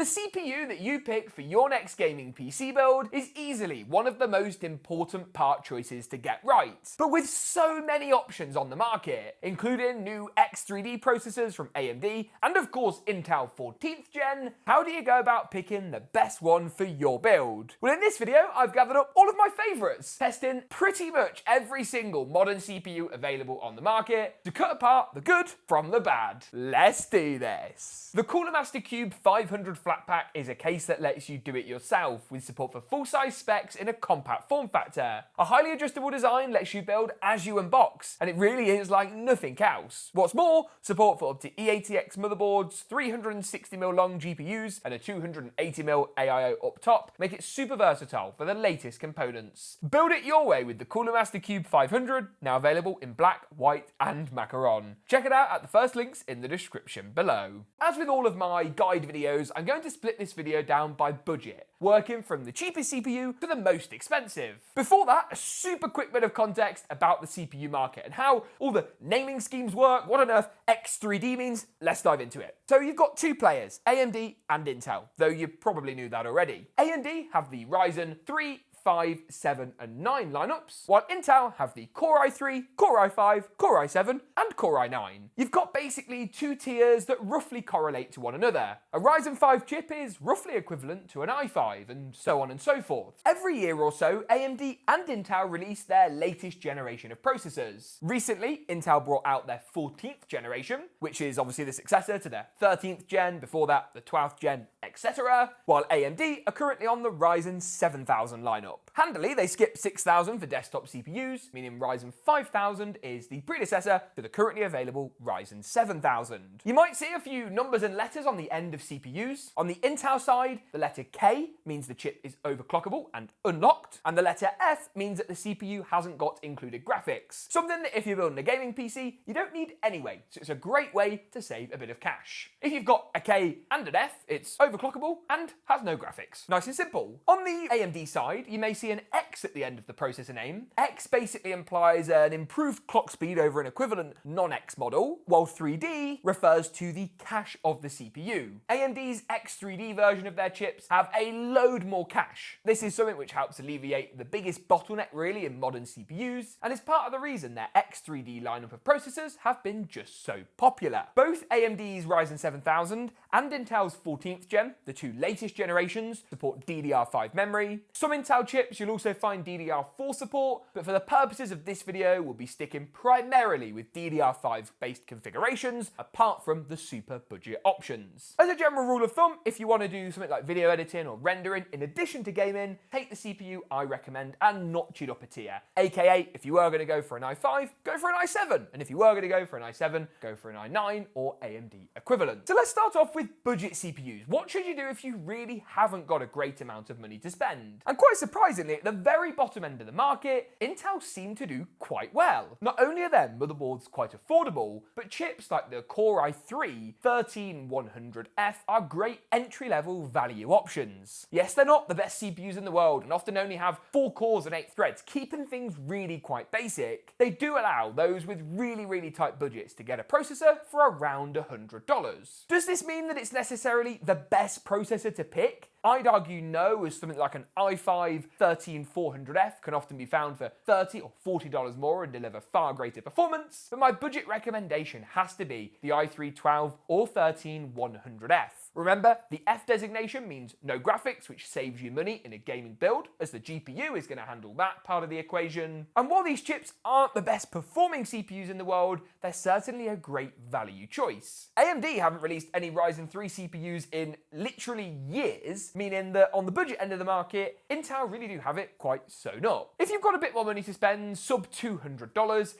The CPU that you pick for your next gaming PC build is easily one of the most important part choices to get right. But with so many options on the market, including new X3D processors from AMD and of course Intel 14th gen, how do you go about picking the best one for your build? Well, in this video, I've gathered up all of my favorites, testing pretty much every single modern CPU available on the market to cut apart the good from the bad. Let's do this. The Cooler Master Cube 500 flat pack is a case that lets you do it yourself with support for full-size specs in a compact form factor. A highly adjustable design lets you build as you unbox, and it really is like nothing else. What's more, support for up to E80X motherboards, 360mm long GPUs, and a 280mm AIO up top make it super versatile for the latest components. Build it your way with the Cooler Master Cube 500, now available in black, white, and macaron. Check it out at the first links in the description below. As with all of my guide videos, I'm going to split this video down by budget, working from the cheapest CPU to the most expensive. Before that, a super quick bit of context about the CPU market and how all the naming schemes work, what on earth X3D means. Let's dive into it. So you've got two players, AMD and Intel, though you probably knew that already. AMD have the Ryzen 3, 5, 7, and 9 lineups, while Intel have the Core i3, Core i5, Core i7, and Core i9. You've got basically two tiers that roughly correlate to one another. A Ryzen 5 chip is roughly equivalent to an i5, and so on and so forth. Every year or so, AMD and Intel release their latest generation of processors. Recently, Intel brought out their 14th generation, which is obviously the successor to their 13th gen, before that the 12th gen, etc., while AMD are currently on the Ryzen 7000 lineup. Handily, they skip 6000 for desktop CPUs, meaning Ryzen 5000 is the predecessor to the currently available Ryzen 7000. You might see a few numbers and letters on the end of CPUs. On the Intel side, the letter K means the chip is overclockable and unlocked, and the letter F means that the CPU hasn't got included graphics. Something that if you're building a gaming PC, you don't need anyway, so it's a great way to save a bit of cash. If you've got a K and an F, it's overclockable and has no graphics. Nice and simple. On the AMD side, you may see an X at the end of the processor name. X basically implies an improved clock speed over an equivalent non-X model, while 3D refers to the cache of the CPU. AMD's X3D version of their chips have a load more cache. This is something which helps alleviate the biggest bottleneck really in modern CPUs, and is part of the reason their X3D lineup of processors have been just so popular. Both AMD's Ryzen 7000 and Intel's 14th gen, the two latest generations, support DDR5 memory. Some Intel chips you'll also find DDR4 support, but for the purposes of this video, we'll be sticking primarily with DDR5 based configurations, apart from the super budget options. As a general rule of thumb, if you want to do something like video editing or rendering in addition to gaming, take the CPU I recommend and notch it up a tier. AKA, if you were going to go for an i5, go for an i7, and if you were going to go for an i7, go for an i9 or AMD equivalent. So let's start off with budget CPUs. What should you do if you really haven't got a great amount of money to spend? And quite surprisingly, at the very bottom end of the market, Intel seem to do quite well. Not only are their motherboards quite affordable, but chips like the Core i3 13100F are great entry-level value options. Yes, they're not the best CPUs in the world and often only have 4 cores and 8 threads, keeping things really quite basic. They do allow those with really tight budgets to get a processor for around $100. Does this mean that it's necessarily the best processor to pick? I'd argue no, as something like an i5 13400F can often be found for $30 or $40 more and deliver far greater performance, but my budget recommendation has to be the i3 or 13100F. Remember, the F designation means no graphics, which saves you money in a gaming build, as the GPU is going to handle that part of the equation. And while these chips aren't the best performing CPUs in the world, they're certainly a great value choice. AMD haven't released any Ryzen 3 CPUs in literally years, meaning that on the budget end of the market, Intel really do have it quite sewn up. If you've got a bit more money to spend, sub $200,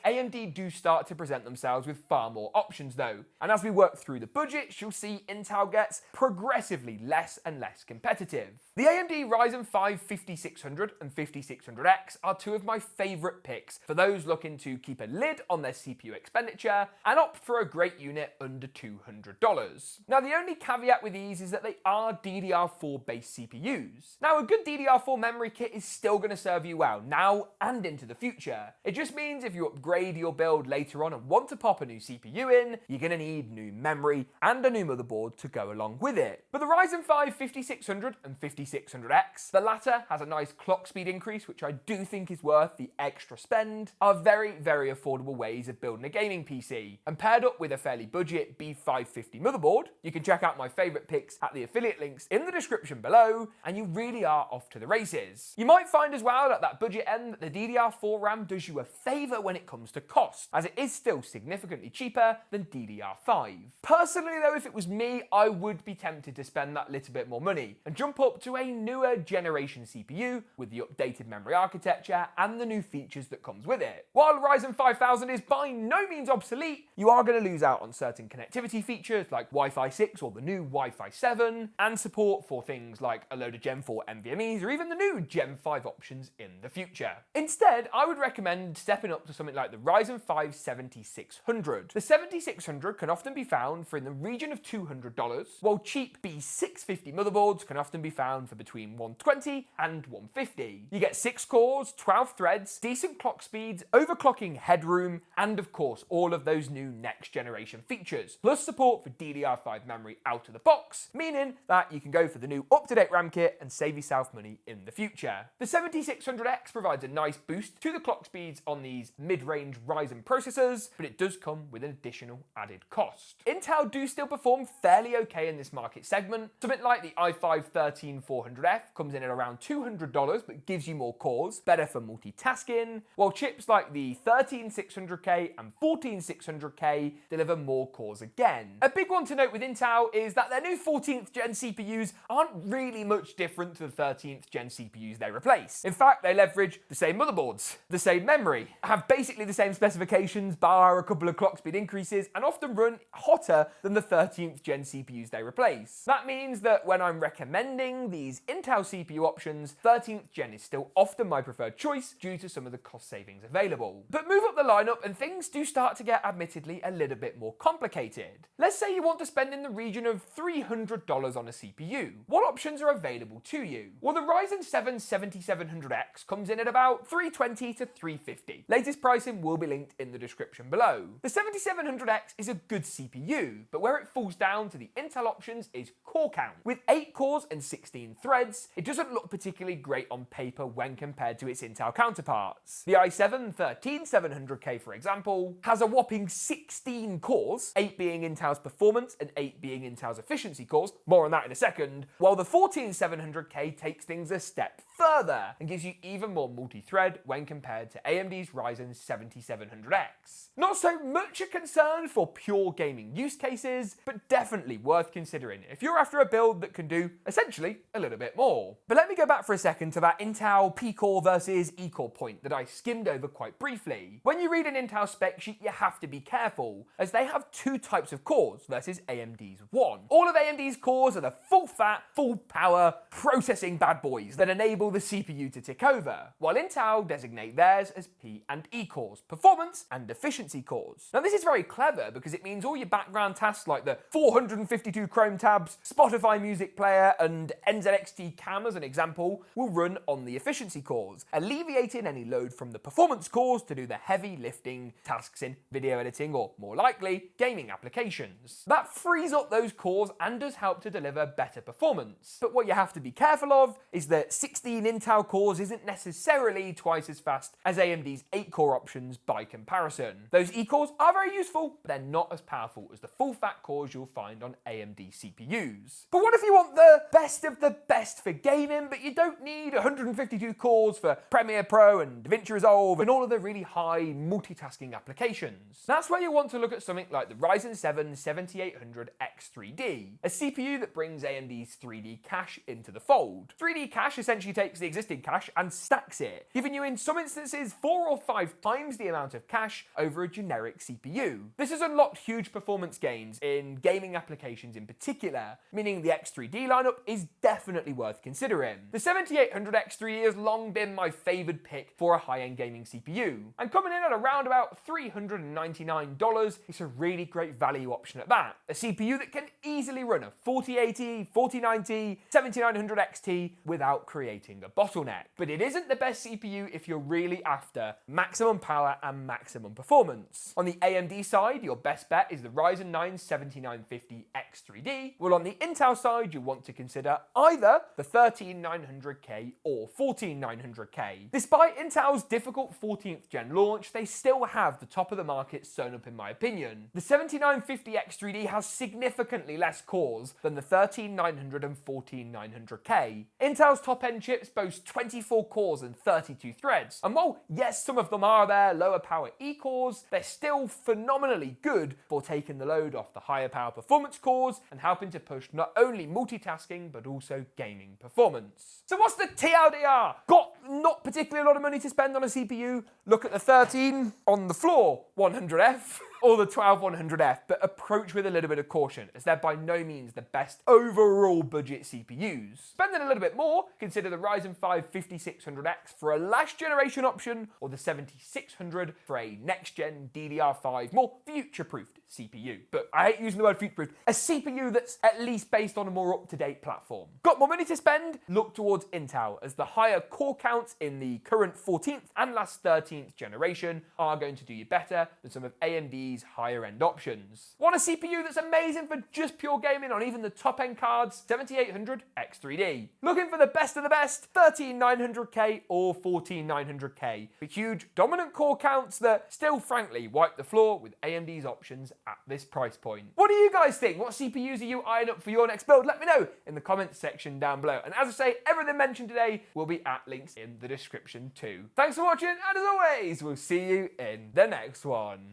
AMD do start to present themselves with far more options though. And as we work through the budgets, you'll see Intel gets progressively less and less competitive. The AMD Ryzen 5 5600 and 5600X are two of my favourite picks for those looking to keep a lid on their CPU expenditure and opt for a great unit under $200. Now, the only caveat with these is that they are DDR4 based CPUs. Now, a good DDR4 memory kit is still going to serve you well now and into the future. It just means if you upgrade your build later on and want to pop a new CPU in, you're going to need new memory and a new motherboard to go along along with it. But the Ryzen 5 5600 and 5600X, the latter has a nice clock speed increase, which I do think is worth the extra spend, are very, very affordable ways of building a gaming PC. And paired up with a fairly budget B550 motherboard, you can check out my favourite picks at the affiliate links in the description below, and you really are off to the races. You might find as well at that budget end that the DDR4 RAM does you a favour when it comes to cost, as it is still significantly cheaper than DDR5. Personally though, if it was me, I would be tempted to spend that little bit more money and jump up to a newer generation CPU with the updated memory architecture and the new features that comes with it. While Ryzen 5000 is by no means obsolete, you are going to lose out on certain connectivity features like Wi-Fi 6 or the new Wi-Fi 7, and support for things like a load of Gen 4 NVMe's or even the new Gen 5 options in the future. Instead, I would recommend stepping up to something like the Ryzen 5 7600. The 7600 can often be found for in the region of $200, while cheap B650 motherboards can often be found for between $120 and $150. You get 6 cores, 12 threads, decent clock speeds, overclocking headroom, and of course all of those new next generation features, plus support for DDR5 memory out of the box, meaning that you can go for the new up-to-date RAM kit and save yourself money in the future. The 7600X provides a nice boost to the clock speeds on these mid-range Ryzen processors, but it does come with an additional added cost. Intel do still perform fairly okay in this market segment. Something like the i5-13400F comes in at around $200 but gives you more cores, better for multitasking, while chips like the 13600K and 14600K deliver more cores again. A big one to note with Intel is that their new 14th gen CPUs aren't really much different to the 13th gen CPUs they replace. In fact, they leverage the same motherboards, the same memory, have basically the same specifications bar a couple of clock speed increases, and often run hotter than the 13th gen CPUs they replace. That means that when I'm recommending these Intel CPU options, 13th gen is still often my preferred choice due to some of the cost savings available. But move up the lineup and things do start to get admittedly a little bit more complicated. Let's say you want to spend in the region of $300 on a CPU. What options are available to you? Well, the Ryzen 7 7700X comes in at about $320 to $350. Latest pricing will be linked in the description below. The 7700X is a good CPU, but where it falls down to the Intel options is core count. With 8 cores and 16 threads, it doesn't look particularly great on paper when compared to its Intel counterparts. The i7-13700K, for example, has a whopping 16 cores, 8 being Intel's performance and 8 being Intel's efficiency cores, more on that in a second, while the 14700K takes things a step further and gives you even more multi-thread when compared to AMD's Ryzen 7700X. Not so much a concern for pure gaming use cases, but definitely worth considering if you're after a build that can do essentially a little bit more. But let me go back for a second to that Intel P-core versus E-core point that I skimmed over quite briefly. When you read an Intel spec sheet, you have to be careful, as they have 2 types of cores versus AMD's 1. All of AMD's cores are the full-fat, full-power processing bad boys that enable the CPU to tick over, while Intel designate theirs as P and E cores, performance and efficiency cores. Now this is very clever because it means all your background tasks like the 452 Chrome tabs, Spotify music player and NZXT cam as an example will run on the efficiency cores, alleviating any load from the performance cores to do the heavy lifting tasks in video editing or, more likely, gaming applications. That frees up those cores and does help to deliver better performance. But what you have to be careful of is that 16 Intel cores isn't necessarily twice as fast as AMD's 8-core options by comparison. Those E-cores are very useful, but they're not as powerful as the full-fat cores you'll find on AMD CPUs. But what if you want the best of the best for gaming, but you don't need 152 cores for Premiere Pro and DaVinci Resolve and all of the really high multitasking applications? That's where you want to look at something like the Ryzen 7 7800X3D, a CPU that brings AMD's 3D cache into the fold. 3D cache essentially takes the existing cache and stacks it, giving you in some instances 4 or 5 times the amount of cache over a generic CPU. This has unlocked huge performance gains in gaming applications in particular, meaning the X3D lineup is definitely definitely worth considering. The 7800X3D has long been my favoured pick for a high-end gaming CPU, and coming in at around about $399, it's a really great value option at that. A CPU that can easily run a 4080, 4090, 7900 XT without creating a bottleneck. But it isn't the best CPU if you're really after maximum power and maximum performance. On the AMD side, your best bet is the Ryzen 9 7950 X3D, while on the Intel side, you want to consider either the 13900K or 14900K. Despite Intel's difficult 14th gen launch, they still have the top of the market sewn up in my opinion. The 7950 X3D has significantly less cores than the 13900 and 14900K. Intel's top-end chips boast 24 cores and 32 threads, and while yes, some of them are their lower power E-cores, they're still phenomenally good for taking the load off the higher power performance cores and helping to push not only multitasking but also gaming performance. So what's the TLDR? Got not particularly a lot of money to spend on a CPU? Look at the 13 on the floor 100F or the 12100F, but approach with a little bit of caution, as they're by no means the best overall budget CPUs. Spending a little bit more, consider the Ryzen 5 5600X for a last generation option, or the 7600 for a next gen DDR5 more future-proofed CPU. But I hate using the word future-proofed. A CPU that's at least based on a more up-to-date platform. Got more money to spend? Look towards Intel, as the higher core counts in the current 14th and last 13th generation are going to do you better than some of AMD's higher end options. Want a CPU that's amazing for just pure gaming on even the top end cards? 7800 X3D. Looking for the best of the best? 13900K or 14900K. For huge dominant core counts that still frankly wipe the floor with AMD's options at this price point. What do you guys think? What CPUs are you eyeing up for your next build? Let me know in the comments section down below. And as I say, everything mentioned today will be at links in the description too. Thanks for watching, and as always, we'll see you in the next one.